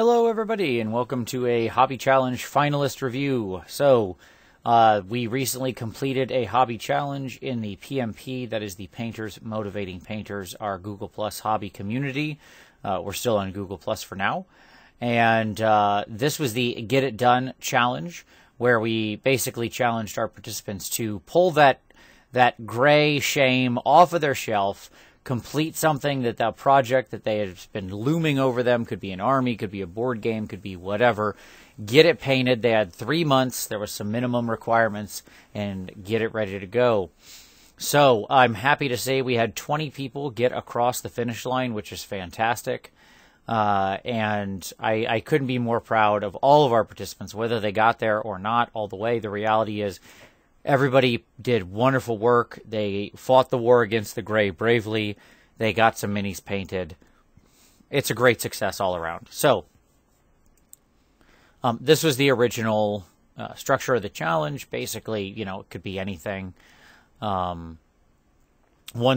Hello everybody and welcome to a Hobby Challenge finalist review. We recently completed a Hobby Challenge in the PMP, that is the Painters Motivating Painters, our Google Plus hobby community. We're still on Google Plus for now. And this was the Get It Done Challenge, where we basically challenged our participants to pull that gray shame off of their shelf, complete something, that project that they had been looming over them, could be an army, could be a board game, could be whatever, get it painted. They had 3 months, there was some minimum requirements, and get it ready to go. So I'm happy to say we had 20 people get across the finish line, which is fantastic. And I couldn't be more proud of all of our participants, whether they got there or not all the way. The reality is, everybody did wonderful work. They fought the war against the gray bravely. They got some minis painted. It's a great success all around. So, this was the original structure of the challenge. Basically, it could be anything. 1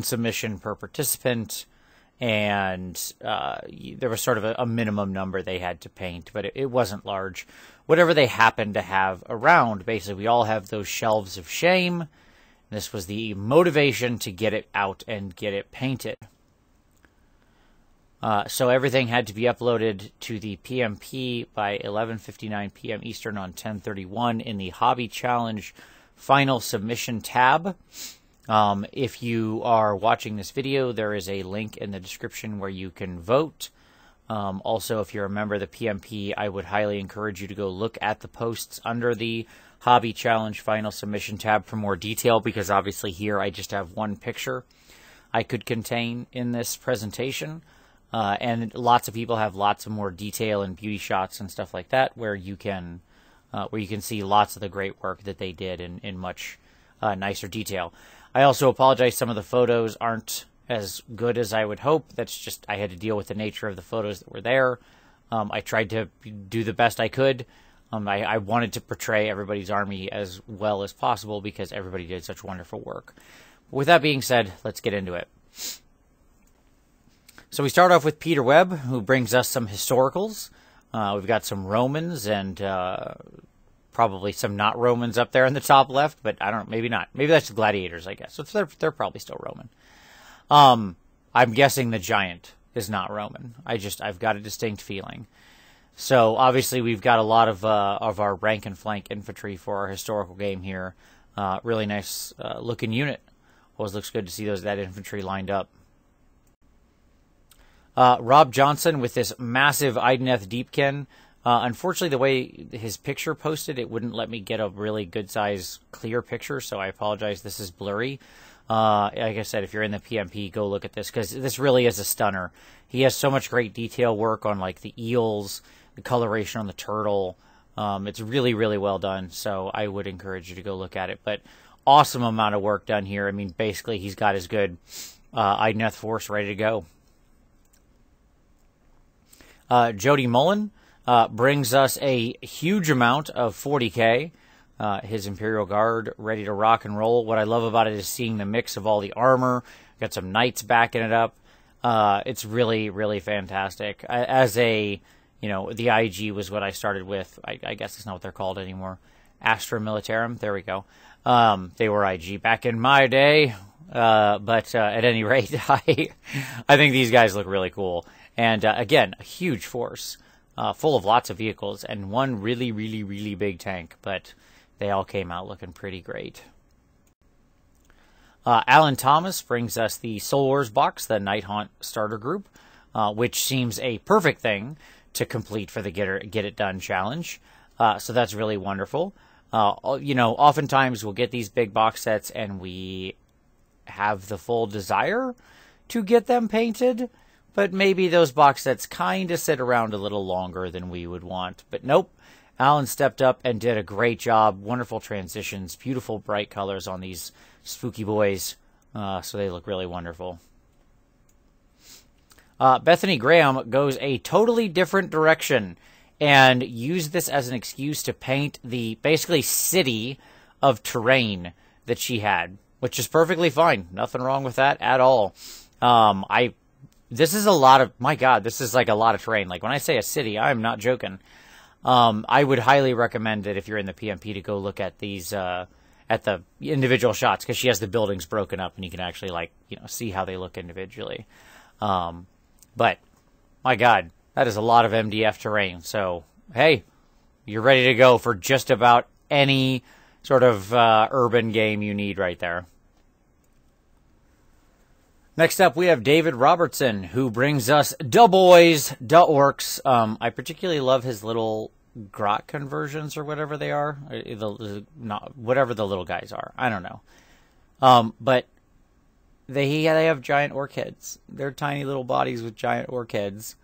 submission per participant, and there was sort of a minimum number they had to paint, but it wasn't large. Whatever they happened to have around, basically we all have those shelves of shame. This was the motivation to get it out and get it painted. So everything had to be uploaded to the PMP by 11:59 p.m. Eastern on 10/31 in the Hobby Challenge Final Submission tab. If you are watching this video, there is a link in the description where you can vote. Also, if you're a member of the PMP, I would highly encourage you to go look at the posts under the Hobby Challenge Final Submission tab for more detail, because obviously here I just have one picture I could contain in this presentation. And lots of people have lots of more detail and beauty shots and stuff like that, where you can see lots of the great work that they did in much nicer detail. I also apologize, some of the photos aren't as good as I would hope. That's just, I had to deal with the nature of the photos that were there. I tried to do the best I could. I wanted to portray everybody's army as well as possible because everybody did such wonderful work. With that being said, let's get into it. So we start off with Peter Webb, who brings us some historicals. We've got some Romans and probably some not Romans up there in the top left, but I don't know, maybe not. Maybe that's gladiators, I guess. So they're probably still Roman. I'm guessing the giant is not Roman. I've got a distinct feeling. So obviously we've got a lot of our rank and flank infantry for our historical game here. Really nice looking unit. Always looks good to see that infantry lined up. Rob Johnson with this massive Ideneth Deepkin. Unfortunately, the way his picture posted, it wouldn't let me get a really good size clear picture, so I apologize. This is blurry. Like I said, if you're in the PMP, go look at this, because this really is a stunner. He has so much great detail work on like the eels, the coloration on the turtle. It's really, really well done, so I would encourage you to go look at it. But awesome amount of work done here. I mean, basically, he's got his good Ideneth force ready to go. Jody Mullen brings us a huge amount of 40K. His Imperial Guard ready to rock and roll. What I love about it is seeing the mix of all the armor. Got some knights backing it up. It's really, really fantastic. As the IG was what I started with. I guess it's not what they're called anymore. Astra Militarum. There we go. They were IG back in my day. But at any rate, I think these guys look really cool. And again, a huge force, full of lots of vehicles, and one really, really, really big tank. But they all came out looking pretty great. Alan Thomas brings us the Soul Wars box, the Night Haunt starter group, which seems a perfect thing to complete for the Get It Done challenge. So that's really wonderful. Oftentimes we'll get these big box sets and we have the full desire to get them painted, but maybe those box sets kind of sit around a little longer than we would want. But nope. Alan stepped up and did a great job. Wonderful transitions, beautiful bright colors on these spooky boys. So they look really wonderful. Bethany Graham goes a totally different direction and used this as an excuse to paint the basically city of terrain that she had, which is perfectly fine. Nothing wrong with that at all. this is a lot of, my God, this is like a lot of terrain. Like when I say a city, I'm not joking. I would highly recommend that if you're in the PMP to go look at these, at the individual shots, because she has the buildings broken up and you can actually like, see how they look individually. But my God, that is a lot of MDF terrain. So, hey, you're ready to go for just about any sort of urban game you need right there. Next up, we have David Robertson, who brings us Da Boys, Da Orcs. I particularly love his little grot conversions or whatever they are. Whatever the little guys are. I don't know. But they have giant orc heads. They're tiny little bodies with giant orc heads.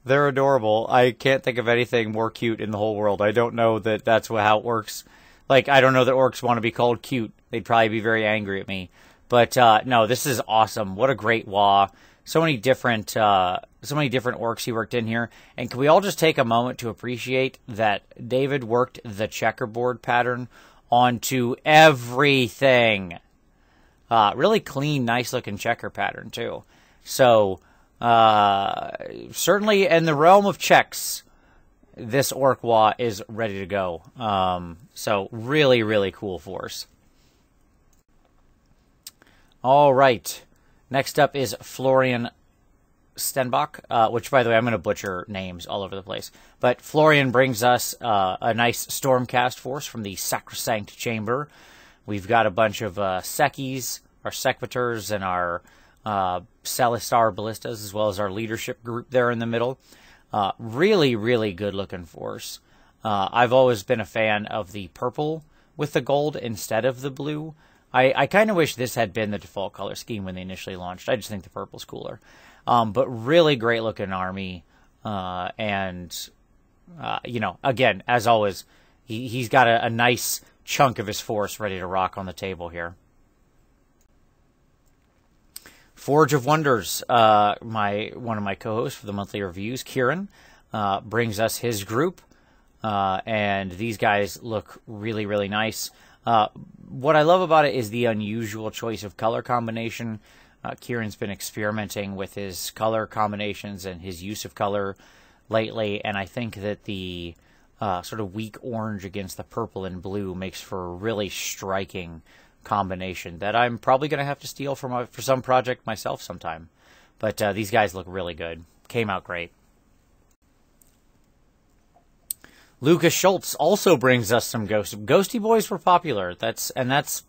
They're adorable. I can't think of anything more cute in the whole world. I don't know that that's how it works. Like, I don't know that orcs want to be called cute. They'd probably be very angry at me. But, no, this is awesome. What a great WA. So many different orcs he worked in here. And can we all just take a moment to appreciate that David worked the checkerboard pattern onto everything. Really clean, nice-looking checker pattern, too. So, certainly in the realm of checks, this orc WA is ready to go. So really, really cool force. All right. Next up is Florian Stenbach, which, by the way, I'm going to butcher names all over the place. But Florian brings us a nice Stormcast force from the Sacrosanct Chamber. We've got a bunch of Sekis, our Sequitors, and our Celistar Ballistas, as well as our leadership group there in the middle. Really, really good-looking force. I've always been a fan of the purple with the gold instead of the blue. I kind of wish this had been the default color scheme when they initially launched. I just think the purple's cooler. But really great-looking army. And, again, as always, he's got a nice chunk of his force ready to rock on the table here. Forge of Wonders, one of my co-hosts for the monthly reviews, Kieran, brings us his group, and these guys look really, really nice. What I love about it is the unusual choice of color combination. Kieran's been experimenting with his color combinations and his use of color lately, and I think that the sort of weak orange against the purple and blue makes for a really striking combination that I'm probably going to have to steal for some project myself sometime. But these guys look really good. Came out great. Lucas Schultz also brings us some ghosts. Ghosty boys were popular. That's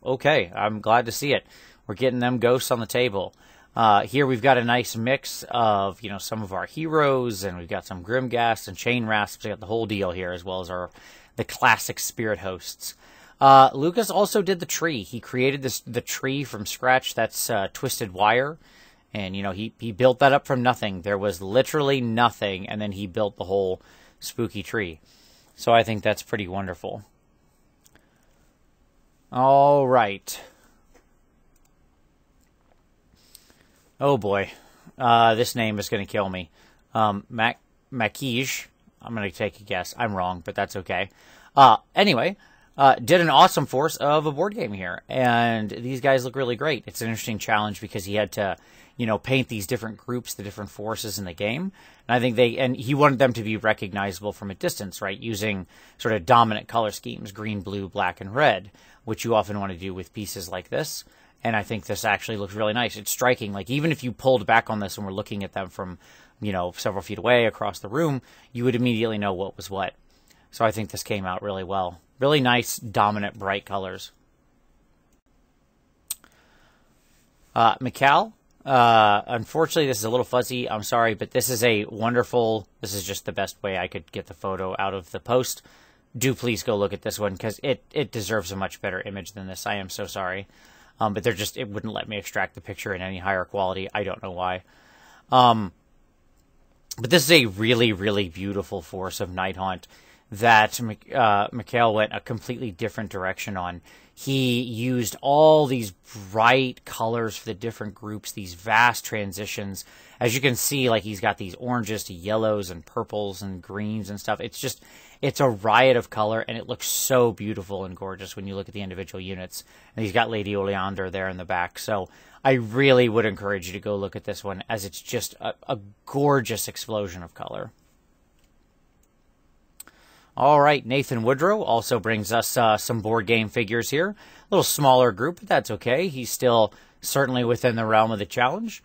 okay. I'm glad to see it. We're getting them ghosts on the table. Here we've got a nice mix of, some of our heroes, and we've got some Grimghast and Chain Rasps. We got the whole deal here, as well as the classic spirit hosts. Lucas also did the tree. He created the tree from scratch. That's twisted wire. And, he built that up from nothing. There was literally nothing, and then he built the whole spooky tree. So I think that's pretty wonderful. All right. Oh, boy. This name is going to kill me. Makij. I'm going to take a guess. I'm wrong, but that's okay. Anyway, did an awesome force of a board game here. And these guys look really great. It's an interesting challenge because he had to, paint these different groups, the different forces in the game. And I think he wanted them to be recognizable from a distance, right? Using sort of dominant color schemes, green, blue, black, and red, which you often want to do with pieces like this. And I think this actually looks really nice. It's striking. Like, even if you pulled back on this and were looking at them from, several feet away across the room, you would immediately know what was what. So I think this came out really well. Really nice, dominant, bright colors. Mikal. Unfortunately, this is a little fuzzy. I'm sorry, but this is this is just the best way I could get the photo out of the post. Do please go look at this one, because it deserves a much better image than this. I am so sorry. But it wouldn't let me extract the picture in any higher quality. I don't know why. But this is a really, really beautiful force of Nighthaunt. that Mikhail went a completely different direction on. He used all these bright colors for the different groups, these vast transitions. As you can see, like he's got these oranges to yellows and purples and greens and stuff. It's a riot of color, and it looks so beautiful and gorgeous when you look at the individual units. And he's got Lady Oleander there in the back. So I really would encourage you to go look at this one, as it's just a gorgeous explosion of color. All right, Nathan Woodrow also brings us some board game figures here. A little smaller group, but that's okay. He's still certainly within the realm of the challenge.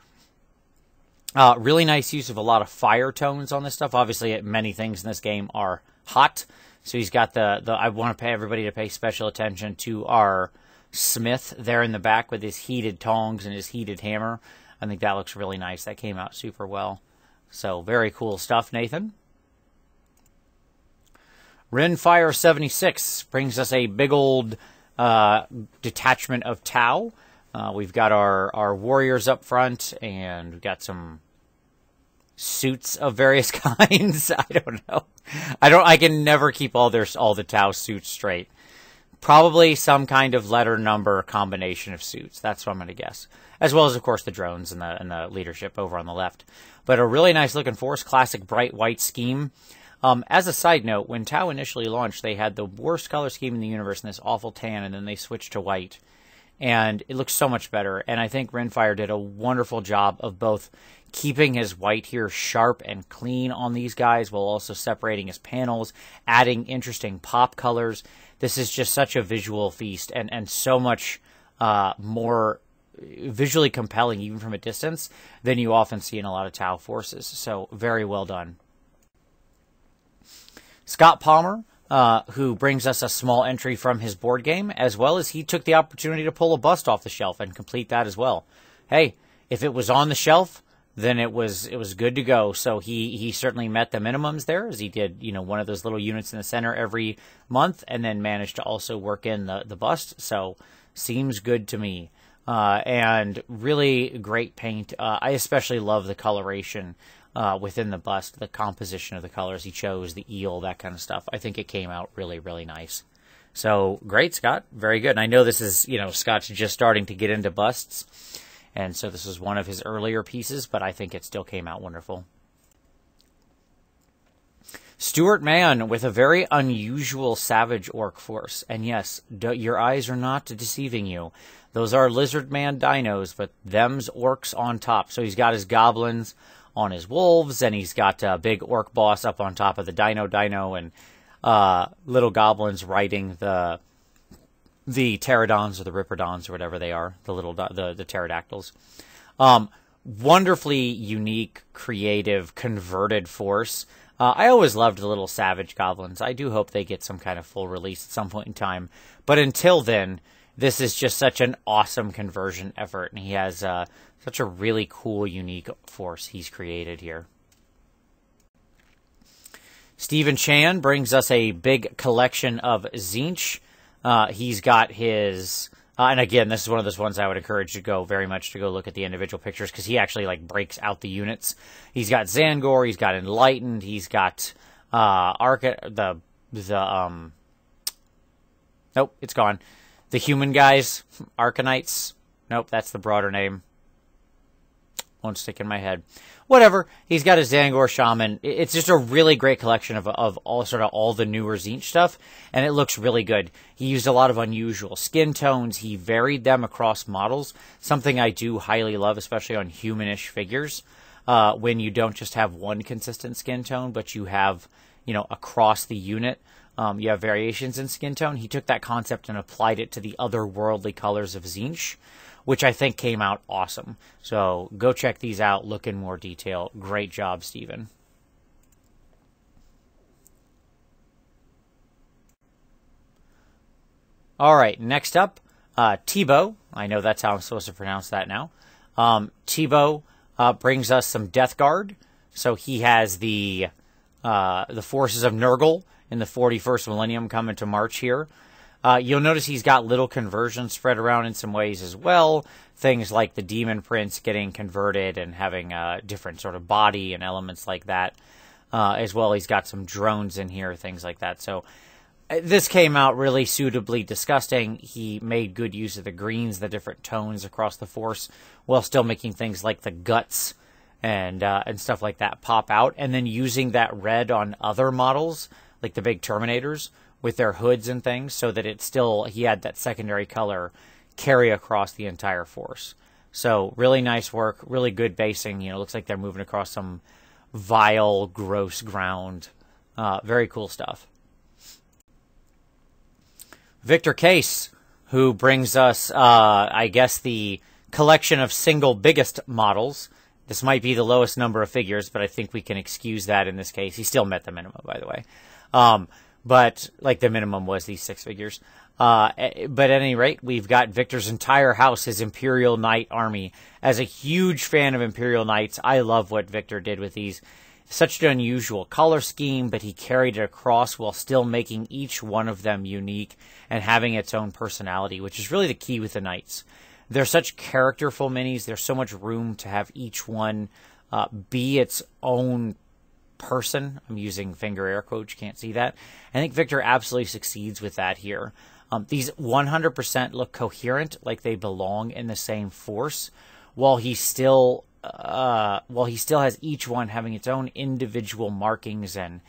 Really nice use of a lot of fire tones on this stuff. Obviously, many things in this game are hot. So he's got I want to pay everybody to pay special attention to our Smith there in the back with his heated tongs and his heated hammer. I think that looks really nice. That came out super well. So very cool stuff, Nathan. Rinfire 76 brings us a big old detachment of Tau. We've got our warriors up front, and we've got some suits of various kinds. I don't know. I can never keep all the Tau suits straight. Probably some kind of letter number combination of suits. That's what I'm going to guess. As well as, of course, the drones and the leadership over on the left. But a really nice looking force, classic bright white scheme. As a side note, when Tau initially launched, they had the worst color scheme in the universe in this awful tan, and then they switched to white. And it looks so much better. And I think Rinfire did a wonderful job of both keeping his white here sharp and clean on these guys, while also separating his panels, adding interesting pop colors. This is just such a visual feast, and so much more visually compelling, even from a distance, than you often see in a lot of Tau forces. So very well done. Scott Palmer, who brings us a small entry from his board game, as well as he took the opportunity to pull a bust off the shelf and complete that as well. Hey, if it was on the shelf, then it was good to go. So he certainly met the minimums there, as he did, one of those little units in the center every month, and then managed to also work in the bust. So seems good to me. And really great paint. I especially love the coloration within the bust, the composition of the colors he chose, the eel, that kind of stuff. I think it came out really, really nice. So great, Scott. Very good. And I know this is, Scott's just starting to get into busts. And so this was one of his earlier pieces, but I think it still came out wonderful. Stuart Mann with a very unusual Savage Orc force. And yes, your eyes are not deceiving you. Those are Lizard Man dinos, but them's orcs on top. So he's got his goblins on his wolves, and he's got a big orc boss up on top of the dino, and little goblins riding the pterodons or the riptodons or whatever they are, the pterodactyls. Wonderfully unique, creative, converted force. I always loved the little savage goblins. I do hope they get some kind of full release at some point in time. But until then, this is just such an awesome conversion effort, and he has such a really cool, unique force he's created here. Stephen Chan brings us a big collection of Tzeentch. He's got his... and again, this is one of those ones I would encourage you to go look at the individual pictures, because he actually breaks out the units. He's got Zangor, he's got Enlightened, he's got nope, it's gone. The human guys, Arcanites. Nope, that's the broader name. Won't stick in my head. Whatever. He's got his Zangor Shaman. It's just a really great collection of all the newer Tzeentch stuff, and it looks really good. He used a lot of unusual skin tones. He varied them across models, something I do highly love, especially on humanish figures, when you don't just have one consistent skin tone, but you have, across the unit, you have variations in skin tone. He took that concept and applied it to the otherworldly colors of Tzeentch, which I think came out awesome. So go check these out, look in more detail. Great job, Stephen. All right, next up, Thibaut. I know that's how I'm supposed to pronounce that now. Thibaut brings us some Death Guard. So he has the forces of Nurgle in the 41st Millennium coming to March here. You'll notice he's got little conversions spread around in some ways as well. Things like the Demon Prince getting converted and having a different sort of body and elements like that. as well. He's got some drones in here, things like that. So this came out really suitably disgusting. He made good use of the greens, the different tones across the force, while still making things like the guts and stuff like that pop out, and then using that red on other models, like the big Terminators, with their hoods and things, so that he had that secondary color carry across the entire force. So really nice work, really good basing. Looks like they're moving across some vile, gross ground. Very cool stuff. Victor Case, who brings us, I guess, the collection of single biggest models. This might be the lowest number of figures, but I think we can excuse that in this case. He still met the minimum, by the way. But like the minimum was these 6 figures. But at any rate, we've got Victor's entire house, his Imperial Knight army. As a huge fan of Imperial Knights, I love what Victor did with these. Such an unusual color scheme, but he carried it across while still making each one of them unique and having its own personality, which is really the key with the Knights. They're such characterful minis. There's so much room to have each one be its own person. I'm using finger air quotes. You can't see that. I think Victor absolutely succeeds with that here. These 100% look coherent, like they belong in the same force, while he still has each one having its own individual markings and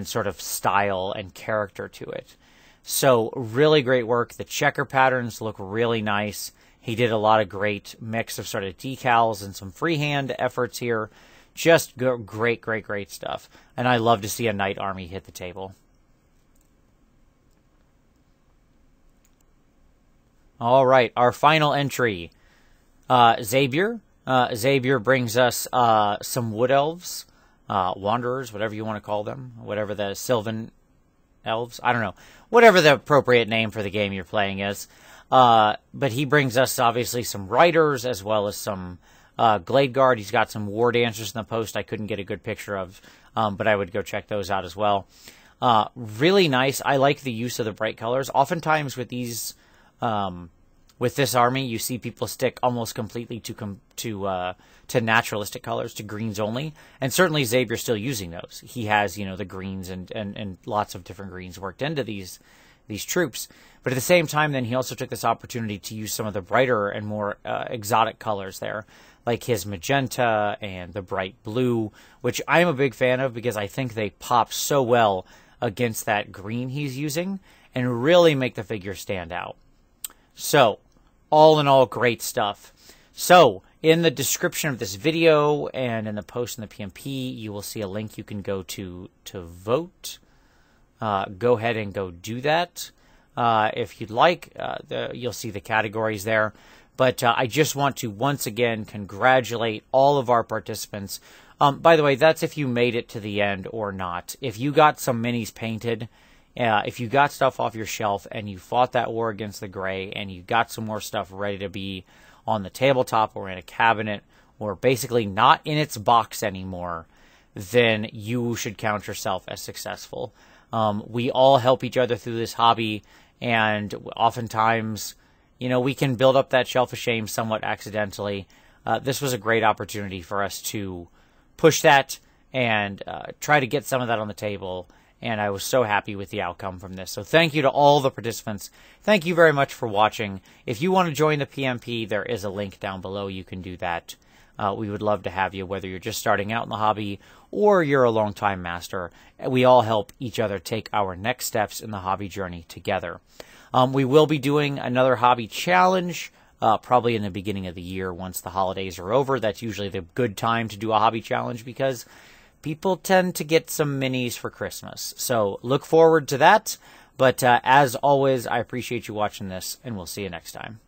sort of style and character to it. So really great work. The checker patterns look really nice. He did a lot of great mix of sort of decals and some freehand efforts here. Just great, great, great stuff. And I love to see a Knight army hit the table. All right, our final entry. Xavier. Xavier brings us some Wood Elves, Wanderers, whatever you want to call them. Whatever the Sylvan Elves. I don't know. Whatever the appropriate name for the game you're playing is. But he brings us, obviously, some Riders as well as some Glade Guard. He's got some War Dancers in the post I couldn't get a good picture of, but I would go check those out as well. Really nice. I like the use of the bright colors. Oftentimes with these, with this army, you see people stick almost completely to naturalistic colors, to greens only, and certainly Xavier's still using those. He has, the greens and lots of different greens worked into these troops. But at the same time, then he also took this opportunity to use some of the brighter and more exotic colors there, like his magenta and the bright blue, which I'm a big fan of because I think they pop so well against that green he's using and really make the figure stand out. So, all in all, great stuff. So, in the description of this video and in the post in the PMP, you will see a link you can go to vote. Go ahead and go do that if you'd like. You'll see the categories there. But I just want to once again congratulate all of our participants. By the way, that's if you made it to the end or not. If you got some minis painted, if you got stuff off your shelf and you fought that war against the gray and you got some more stuff ready to be on the tabletop or in a cabinet or basically not in its box anymore, then you should count yourself as successful. We all help each other through this hobby, and oftentimes, we can build up that shelf of shame somewhat accidentally. This was a great opportunity for us to push that and try to get some of that on the table, and I was so happy with the outcome from this. So thank you to all the participants. Thank you very much for watching. If you want to join the PMP, there is a link down below. You can do that. We would love to have you, whether you're just starting out in the hobby or you're a long-time master. We all help each other take our next steps in the hobby journey together. We will be doing another hobby challenge probably in the beginning of the year once the holidays are over. That's usually the good time to do a hobby challenge because people tend to get some minis for Christmas. So look forward to that. But as always, I appreciate you watching this, and we'll see you next time.